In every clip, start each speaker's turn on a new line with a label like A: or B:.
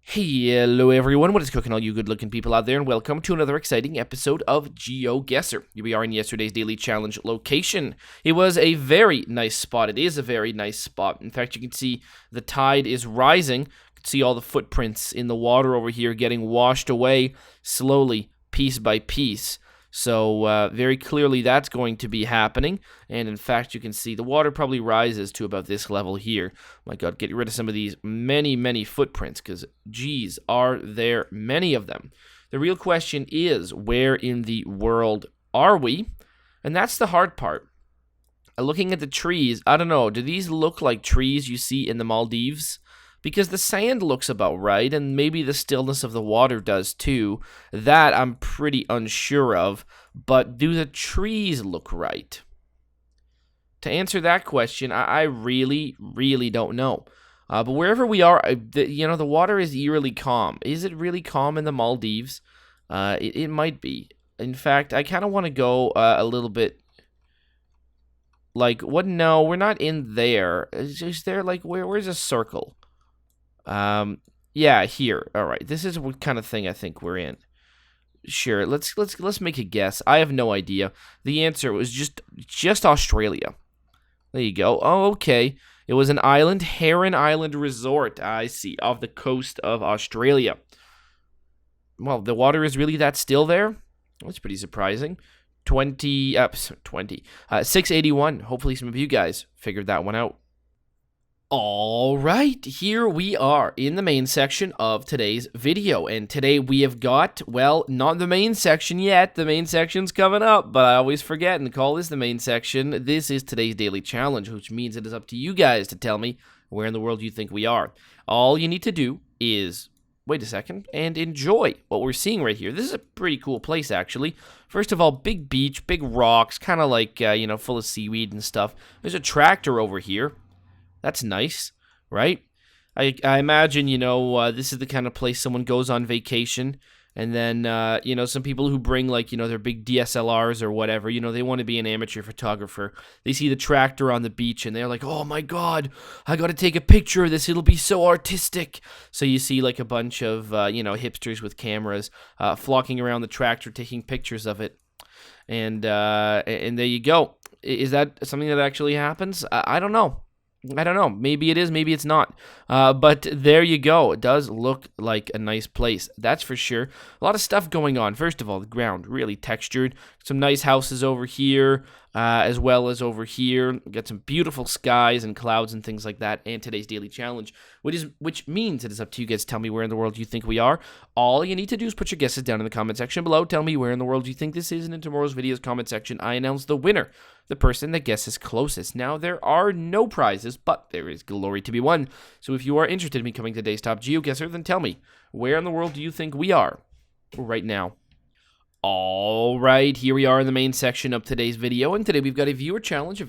A: Hello everyone, what is cooking all you good looking people out there, and welcome to another exciting episode of GeoGuessr. Here we are in yesterday's daily challenge location. It was a very nice spot. It is a very nice spot. In fact, you can see the tide is rising. You can see all the footprints in the water over here getting washed away slowly, piece by piece. So very clearly that's going to be happening, and in fact you can see the water probably rises to about this level here. My god, get rid of some of these many footprints, because geez, are there many of them. The real question is, where in the world are we? And that's the hard part. Looking at the trees, I don't know, do these look like trees you see in the Maldives? Because the sand looks about right, and maybe the stillness of the water does too. That I'm pretty unsure of, but do the trees look right? To answer that question, I really don't know. But wherever we are, the water is eerily calm. Is it really calm in the Maldives? It might be. In fact, I kind of want to go a little bit... Like, what? No, we're not in there. Is there, like, where's a circle? Yeah, here. All right. This is what kind of thing I think we're in. Sure. Let's make a guess. I have no idea. The answer was just Australia. There you go. Oh, okay. It was an island, Heron Island Resort. I see. Off the coast of Australia. Well, the water is really that still there? That's pretty surprising. 681. Hopefully some of you guys figured that one out. All right, here we are in the main section of today's video, and today we have got, well, not the main section yet. The main section's coming up, but I always forget and call this the main section. This is today's daily challenge, which means it is up to you guys to tell me where in the world you think we are. All you need to do is wait a second and enjoy what we're seeing right here. This is a pretty cool place, actually. First of all, big beach, big rocks, kind of like, full of seaweed and stuff. There's a tractor over here. That's nice, right? I imagine, this is the kind of place someone goes on vacation, and then, some people who bring, like, their big DSLRs or whatever, they want to be an amateur photographer. They see the tractor on the beach, and they're like, oh my god, I got to take a picture of this. It'll be so artistic. So you see, like, a bunch of, hipsters with cameras flocking around the tractor, taking pictures of it. And there you go. Is that something that actually happens? I don't know. Maybe it is, maybe it's not. But there you go. It does look like a nice place, that's for sure. A lot of stuff going on. First of all, the ground really textured. Some nice houses over here, as well as over here. We've got some beautiful skies and clouds and things like that. And today's daily challenge, which means it is up to you guys to tell me where in the world you think we are. All you need to do is put your guesses down in the comment section below. Tell me where in the world you think this is, and in tomorrow's video's comment section, I announce the winner, the person that guesses closest. Now, there are no prizes, but there is glory to be won. So if you are interested in becoming today's top GeoGuessr, then tell me, where in the world do you think we are right now? All right, here we are in the main section of today's video, and today we've got a viewer challenge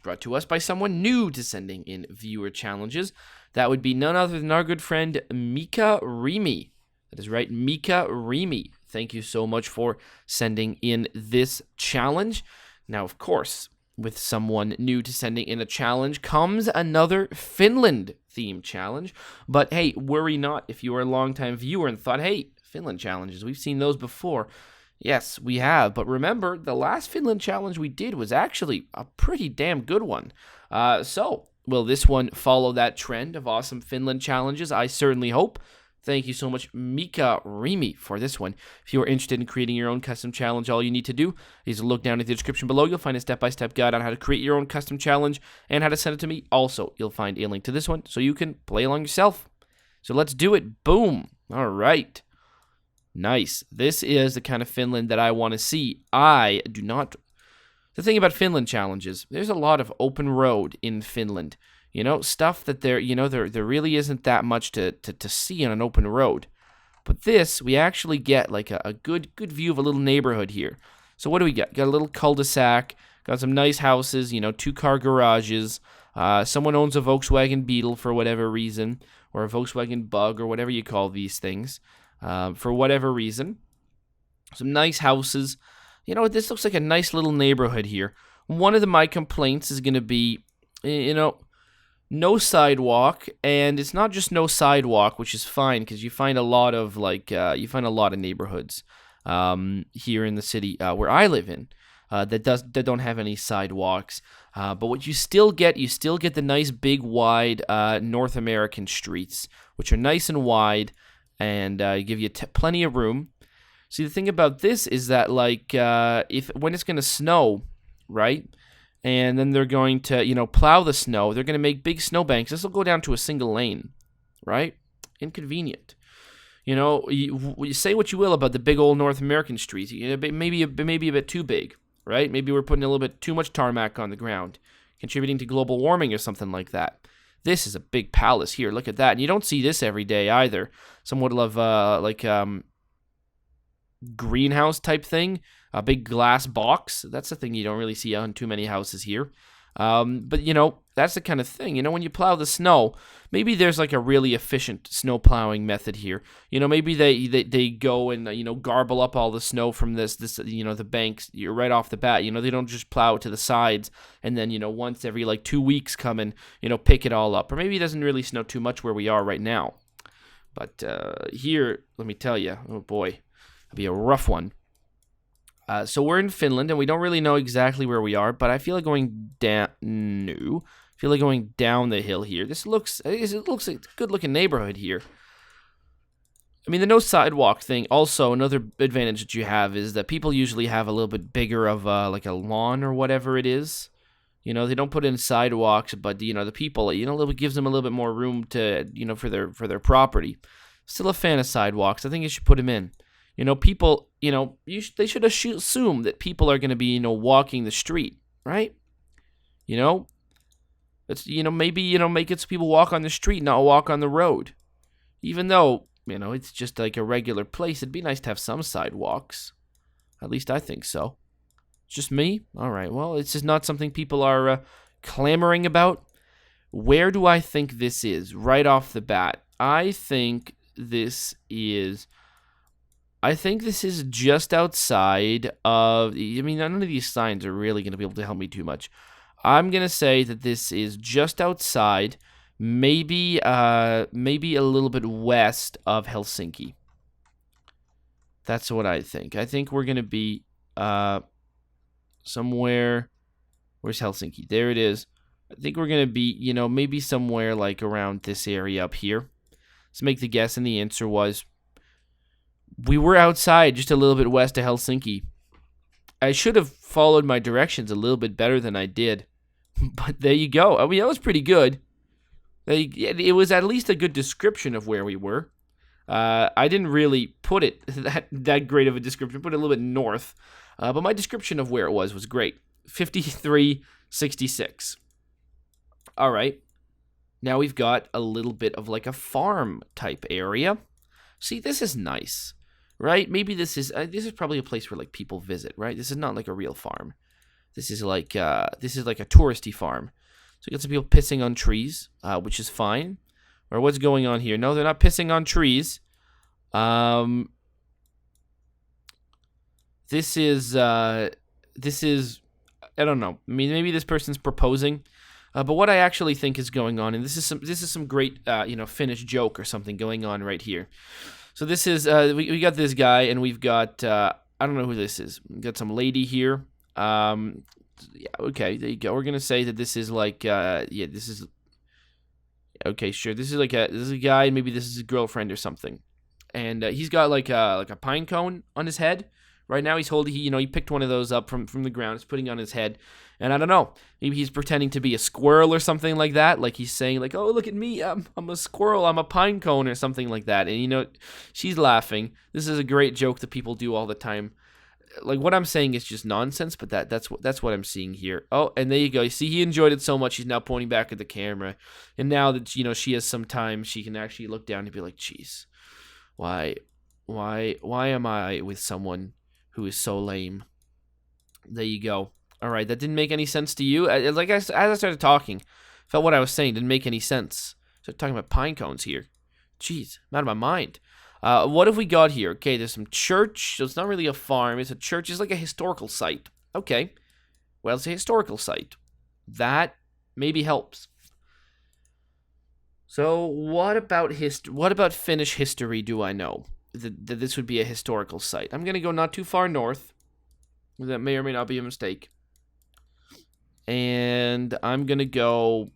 A: brought to us by someone new to sending in viewer challenges. That would be none other than our good friend Mika Remy. That is right, Mika Remy. Thank you so much for sending in this challenge. Now, of course, with someone new to sending in a challenge comes another Finland-themed challenge. But hey, worry not if you are a longtime viewer and thought, hey, Finland challenges, we've seen those before. Yes, we have. But remember, the last Finland challenge we did was actually a pretty damn good one. So, will this one follow that trend of awesome Finland challenges? I certainly hope. Thank you so much, Mika Remy, for this one. If you are interested in creating your own custom challenge, all you need to do is look down in the description below. You'll find a step-by-step guide on how to create your own custom challenge and how to send it to me. Also, you'll find a link to this one so you can play along yourself. So let's do it. Boom. All right. Nice. This is the kind of Finland that I want to see. I do not... The thing about Finland challenges, there's a lot of open road in Finland. Stuff that there really isn't that much to see on an open road. But this, we actually get like a good view of a little neighborhood here. So what do we get? Got a little cul-de-sac, got some nice houses, 2-car garages. Someone owns a Volkswagen Beetle for whatever reason, or a Volkswagen Bug, or whatever you call these things, for whatever reason. Some nice houses. This looks like a nice little neighborhood here. One of my complaints is going to be, no sidewalk, and it's not just no sidewalk, which is fine because you find a lot of neighborhoods here in the city where I live in that don't have any sidewalks. But what you still get the nice big wide North American streets, which are nice and wide and give you plenty of room. See, the thing about this is that when it's going to snow, right? And then they're going to, plow the snow. They're going to make big snowbanks. This will go down to a single lane, right? Inconvenient. You say what you will about the big old North American streets. Maybe a bit too big, right? Maybe we're putting a little bit too much tarmac on the ground, contributing to global warming or something like that. This is a big palace here. Look at that. And you don't see this every day either. Somewhat of greenhouse type thing, a big glass box. That's the thing you don't really see on too many houses here. But that's the kind of thing. When you plow the snow, maybe there's like a really efficient snow plowing method here. Maybe they go and garble up all the snow from this the banks. You're right off the bat. They don't just plow it to the sides and then once every 2 weeks come and pick it all up. Or maybe it doesn't really snow too much where we are right now. But here, let me tell you, oh boy. It'll be a rough one. So we're in Finland, and we don't really know exactly where we are, but I feel like going down. No, I feel like going down the hill here. It looks like a good-looking neighborhood here. I mean, the no sidewalk thing. Also, another advantage that you have is that people usually have a little bit bigger of a lawn or whatever it is. They don't put in sidewalks, but the people, it gives them a little bit more room to for their property. Still a fan of sidewalks. I think you should put them in. People, they should assume that people are going to be, walking the street, right? It's, maybe, make it so people walk on the street, not walk on the road. Even though, it's just like a regular place, it'd be nice to have some sidewalks. At least I think so. Just me? All right, well, it's just not something people are clamoring about. Where do I think this is right off the bat? I think this is just outside of, none of these signs are really going to be able to help me too much. I'm going to say that this is just outside, maybe a little bit west of Helsinki. That's what I think. I think we're going to be somewhere, where's Helsinki? There it is. I think we're going to be, maybe somewhere around this area up here. Let's make the guess, and the answer was we were outside just a little bit west of Helsinki. I should have followed my directions a little bit better than I did. But there you go. I mean, that was pretty good. It was at least a good description of where we were. I didn't really put it that great of a description. Put it a little bit north. But my description of where it was great. 5366. All right. Now we've got a little bit of a farm type area. See, this is nice. Right? Maybe this is probably a place where people visit, right? This is not a real farm. This is like a touristy farm. So you got some people pissing on trees, which is fine. Or what's going on here? No, they're not pissing on trees. This is I don't know. I mean, maybe this person's proposing. But what I actually think is going on, and this is some great Finnish joke or something going on right here. So this is, we got this guy, and we've got, I don't know who this is. We've got some lady here. Okay, there you go. We're going to say that this is this is, okay, sure. This is a guy, maybe this is his girlfriend or something. And he's got a pine cone on his head. Right now he's holding, he picked one of those up from the ground. He's putting it on his head. And I don't know, maybe he's pretending to be a squirrel or something like that. Like he's saying oh, look at me, I'm a squirrel, I'm a pine cone or something like that. And she's laughing. This is a great joke that people do all the time. What I'm saying is just nonsense, but that's what I'm seeing here. Oh, and there you go. You see, he enjoyed it so much, he's now pointing back at the camera. And now that, she has some time, she can actually look down and be like, geez, why am I with someone who is so lame? There you go. All right, that didn't make any sense to you. As I started talking, felt what I was saying didn't make any sense. Started talking about pine cones here. Jeez, I'm out of my mind. What have we got here? Okay, there's some church. So it's not really a farm. It's a church. It's like a historical site. Okay, well, it's a historical site. That maybe helps. So what about What about Finnish history do I know? That this would be a historical site. I'm gonna go not too far north. That may or may not be a mistake. And I'm gonna go.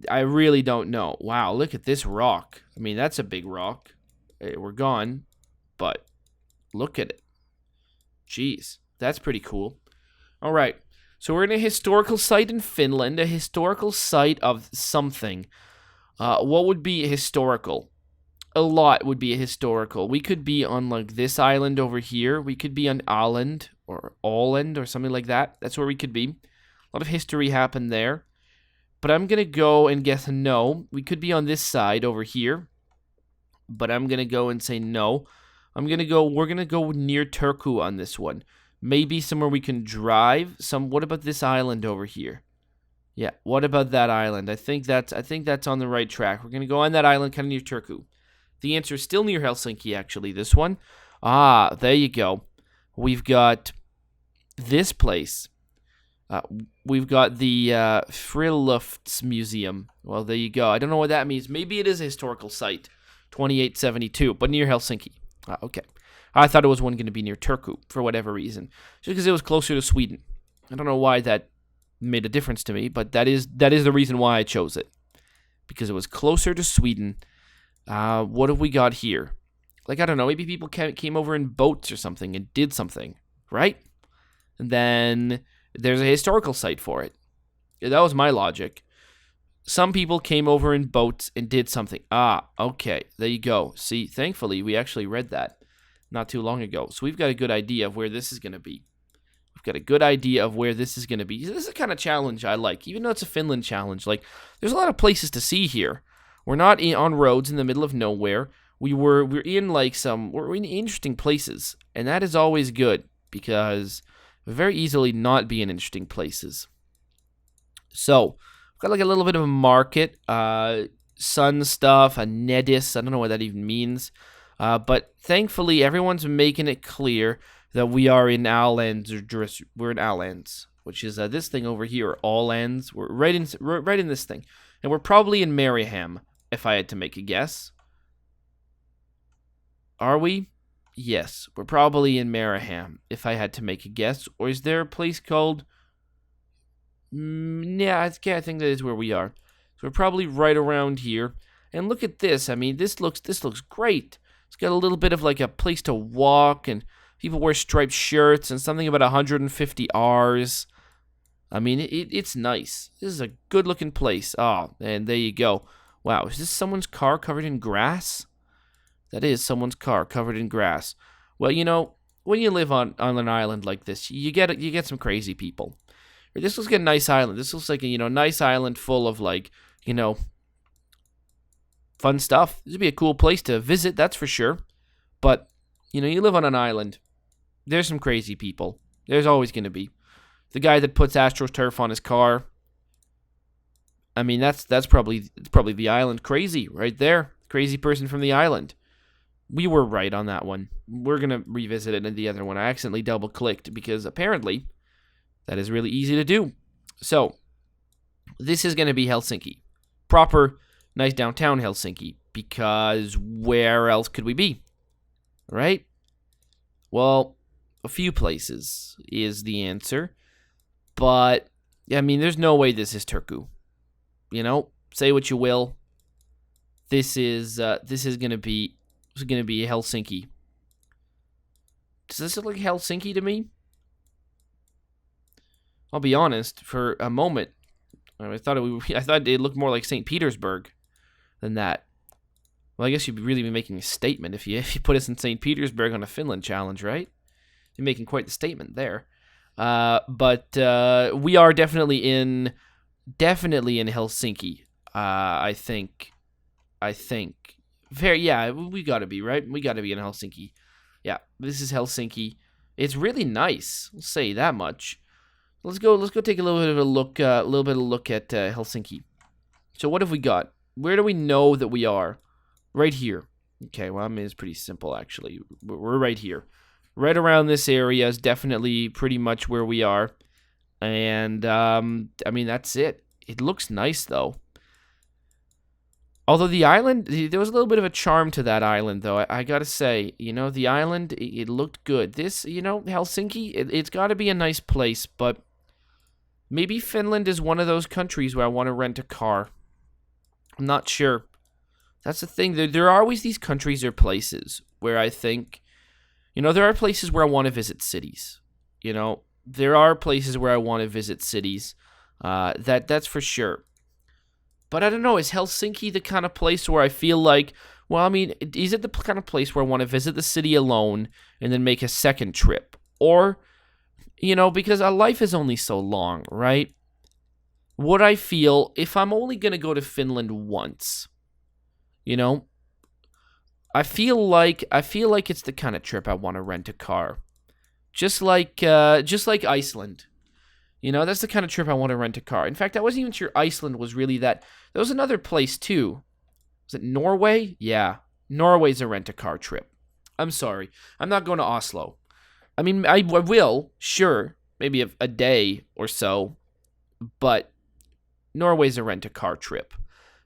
A: I really don't know. Wow, look at this rock. I mean, that's a big rock. We're gone, but look at it. Jeez, that's pretty cool. All right, so we're in a historical site in Finland, a historical site of something. What would be historical? A lot would be historical. We could be on like this island over here. We could be on Åland or Åland or something like that. That's where we could be. A lot of history happened there. But I'm going to go and guess no. We could be on this side over here. But I'm going to go and say no. We're going to go near Turku on this one. Maybe somewhere we can drive. What about this island over here? Yeah, what about that island? I think that's on the right track. We're going to go on that island kind of near Turku. The answer is still near Helsinki, actually, this one. Ah, there you go. We've got this place. We've got the Frilufts Museum. Well, there you go. I don't know what that means. Maybe it is a historical site, 2872, but near Helsinki. Okay. I thought it was one going to be near Turku for whatever reason, just because it was closer to Sweden. I don't know why that made a difference to me, but that is the reason why I chose it, because it was closer to Sweden. What have we got here? Like, I don't know. Maybe people came over in boats or something and did something, right? And then there's a historical site for it. That was my logic. Some people came over in boats and did something. Ah, okay. There you go. See, thankfully, we actually read that not too long ago. So we've got a good idea of where this is going to be. This is the kind of challenge I like, even though it's a Finland challenge. Like, there's a lot of places to see here. We're not on roads in the middle of nowhere. We're in interesting places, and that is always good because we very easily not be in interesting places. So, we've got like a little bit of a market, sun stuff, a nedis. I don't know what that even means, but thankfully everyone's making it clear that we are in Ålands, we're in Ålands, which is this thing over here, Ålands. We're right in this thing, and we're probably in Mariehamn, if I had to make a guess. Are we? Yes, we're probably in Mariehamn, if I had to make a guess. Or is there a place called? Yeah, I think that is where we are. So we're probably right around here. And look at this. I mean, this looks great. It's got a little bit of like a place to walk, and people wear striped shirts, and something about 150 Rs. I mean, it's nice. This is a good-looking place. Oh, and there you go. Wow, is this someone's car covered in grass? That is someone's car covered in grass. Well, you know, when you live on an island like this, you get some crazy people. This looks like a nice island. This looks like a nice island full of like fun stuff. This would be a cool place to visit, that's for sure. But you live on an island. There's some crazy people. There's always going to be. The guy that puts AstroTurf on his car. I mean, that's probably the island crazy right there. Crazy person from the island. We were right on that one. We're going to revisit it in the other one. I accidentally double-clicked because apparently that is really easy to do. So, this is going to be Helsinki. Proper, nice downtown Helsinki. Because where else could we be? Right? Well, a few places is the answer. But, I mean, there's no way this is Turku. Say what you will. This is going to be Helsinki. Does this look like Helsinki to me? I'll be honest. For a moment, I thought it looked more like St. Petersburg than that. Well, I guess you'd really be making a statement if you put us in St. Petersburg on a Finland challenge, right? You're making quite the statement there. But we are definitely in Helsinki. I think. We gotta be, right? We gotta be in Helsinki. Yeah, this is Helsinki. It's really nice. I'll say that much. Let's go take a little bit of a look at Helsinki. So what have we got? Where do we know that we are? Right here. Okay, well, I mean, it's pretty simple, actually. We're right here. Right around this area is definitely pretty much where we are. And, I mean, that's it. it looks nice, though. Although the island, there was a little bit of a charm to that island, though. I gotta say, the island, it looked good. This, Helsinki, it's got to be a nice place, but maybe Finland is one of those countries where I want to rent a car. I'm not sure. That's the thing. There are always these countries or places where I think, there are places where I want to visit cities. There are places where I want to visit cities. That's for sure. But I don't know, is Helsinki the kind of place where I feel like, well, I mean, is it the kind of place where I want to visit the city alone and then make a second trip? Or, because our life is only so long, right? Would I feel, if I'm only going to go to Finland once, I feel like it's the kind of trip I want to rent a car. Just like Iceland. That's the kind of trip I want to rent a car. In fact, I wasn't even sure Iceland was really that. There was another place, too. Was it Norway? Yeah. Norway's a rent-a-car trip. I'm sorry. I'm not going to Oslo. I mean, I will, sure. Maybe a day or so. But Norway's a rent-a-car trip.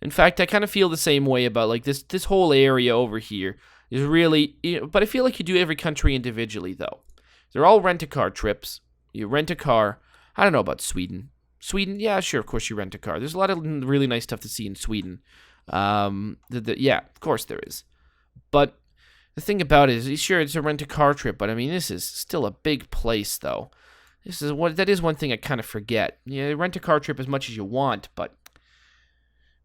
A: In fact, I kind of feel the same way about, like, this whole area over here is really... but I feel like you do every country individually, though. They're all rent-a-car trips. You rent a car... I don't know about Sweden. Sweden, yeah, sure, of course you rent a car. There's a lot of really nice stuff to see in Sweden. Yeah, of course there is. But the thing about it is, sure, it's a rent-a-car trip, but I mean, this is still a big place, though. That is one thing I kind of forget. Yeah, rent a car trip as much as you want, but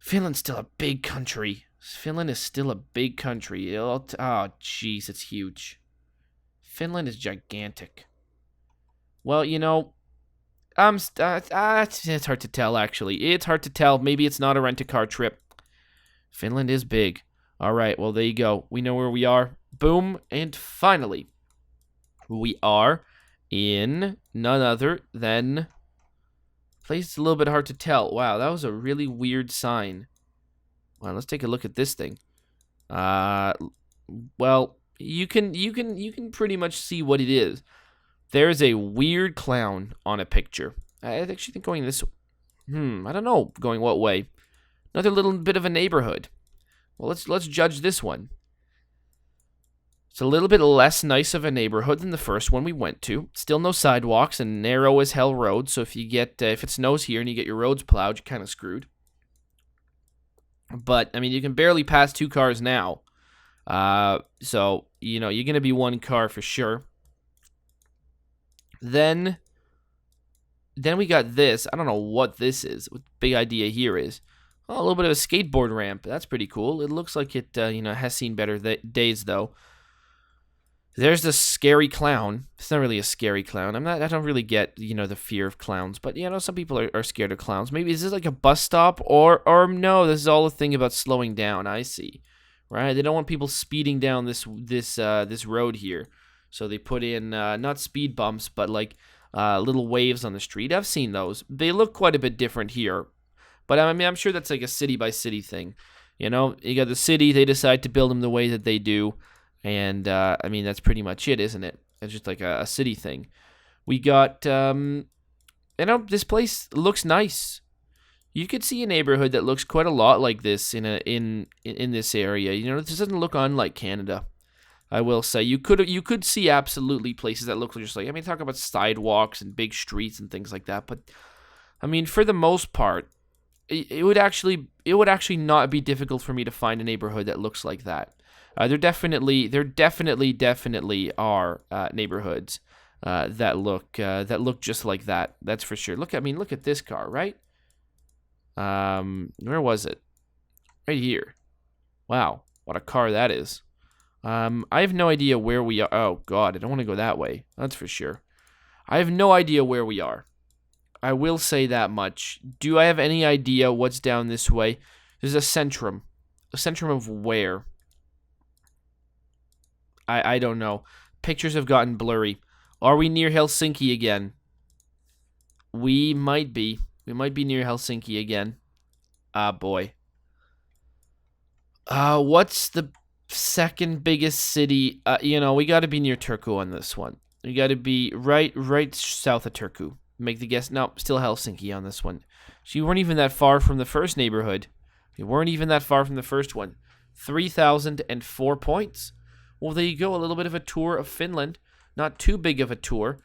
A: Finland's still a big country. Finland is still a big country. Oh, jeez, it's huge. Finland is gigantic. Well, it's hard to tell, actually. It's hard to tell. Maybe it's not a rent-a-car trip. Finland is big. All right, well, there you go. We know where we are. Boom. And finally, we are in none other than... place is a little bit hard to tell. Wow, that was a really weird sign. Well, let's take a look at this thing. Well, you can pretty much see what it is. There's a weird clown on a picture. I actually think going this... I don't know. Going what way? Another little bit of a neighborhood. Well, let's judge this one. It's a little bit less nice of a neighborhood than the first one we went to. Still no sidewalks and narrow as hell roads. So if it snows here and you get your roads plowed, you're kind of screwed. But I mean, you can barely pass two cars now. So you're gonna be one car for sure. Then we got this. I don't know what this is. What the big idea here is. Oh, a little bit of a skateboard ramp. That's pretty cool. It looks like it, has seen better days, though. There's the scary clown. It's not really a scary clown. I don't really get, the fear of clowns. But, some people are scared of clowns. Maybe is this like a bus stop? Or no, this is all a thing about slowing down. I see. Right? They don't want people speeding down this road here. So they put in not speed bumps, but like little waves on the street. I've seen those. They look quite a bit different here. But I mean, I'm sure that's like a city-by-city thing. You got the city, they decide to build them the way that they do. And, I mean, that's pretty much it, isn't it? It's just like a city thing. We got, this place looks nice. You could see a neighborhood that looks quite a lot like this in this area. This doesn't look unlike Canada. I will say you could see absolutely places that look just like, I mean, talk about sidewalks and big streets and things like that. But I mean, for the most part, it would actually not be difficult for me to find a neighborhood that looks like that. There definitely are neighborhoods that look just like that. That's for sure. Look at this car, right? Where was it? Right here. Wow, what a car that is. I have no idea where we are. Oh, God, I don't want to go that way. That's for sure. I have no idea where we are. I will say that much. Do I have any idea what's down this way? There's a centrum. A centrum of where? I don't know. Pictures have gotten blurry. Are we near Helsinki again? We might be. We might be near Helsinki again. Ah, boy. What's the second biggest city? We got to be near Turku on this one. We got to be right south of Turku. Make the guess. No, still Helsinki on this one. So you weren't even that far from the first neighborhood. You weren't even that far from the first one. 3,004 points. Well, there you go. A little bit of a tour of Finland. Not too big of a tour.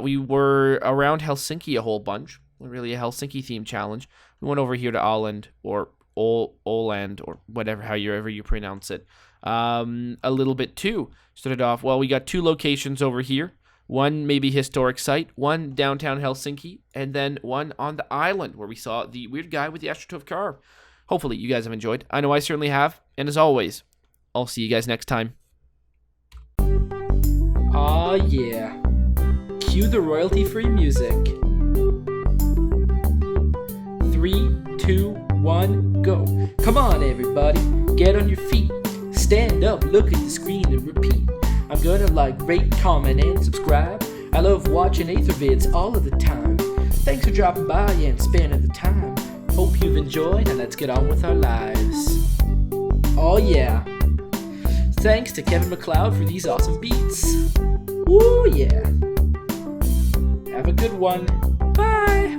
A: We were around Helsinki a whole bunch. Really a Helsinki-themed challenge. We went over here to Åland, or Åland, or whatever, however you pronounce it. A little bit too. Started off, well, we got 2 locations over here. One maybe historic site, one downtown Helsinki, and then one on the island where we saw the weird guy with the AstroTurf car. Hopefully you guys have enjoyed. I know I certainly have. And as always, I'll see you guys next time.
B: Aw yeah. Cue the royalty-free music. 3, 2, 1, go. Come on everybody, get on your feet. Stand up, look at the screen and repeat. I'm gonna like, rate, comment, and subscribe. I love watching Ather vids all of the time. Thanks for dropping by and spending the time. Hope you've enjoyed, and let's get on with our lives. Oh yeah. Thanks to Kevin MacLeod for these awesome beats. Woo yeah. Have a good one. Bye.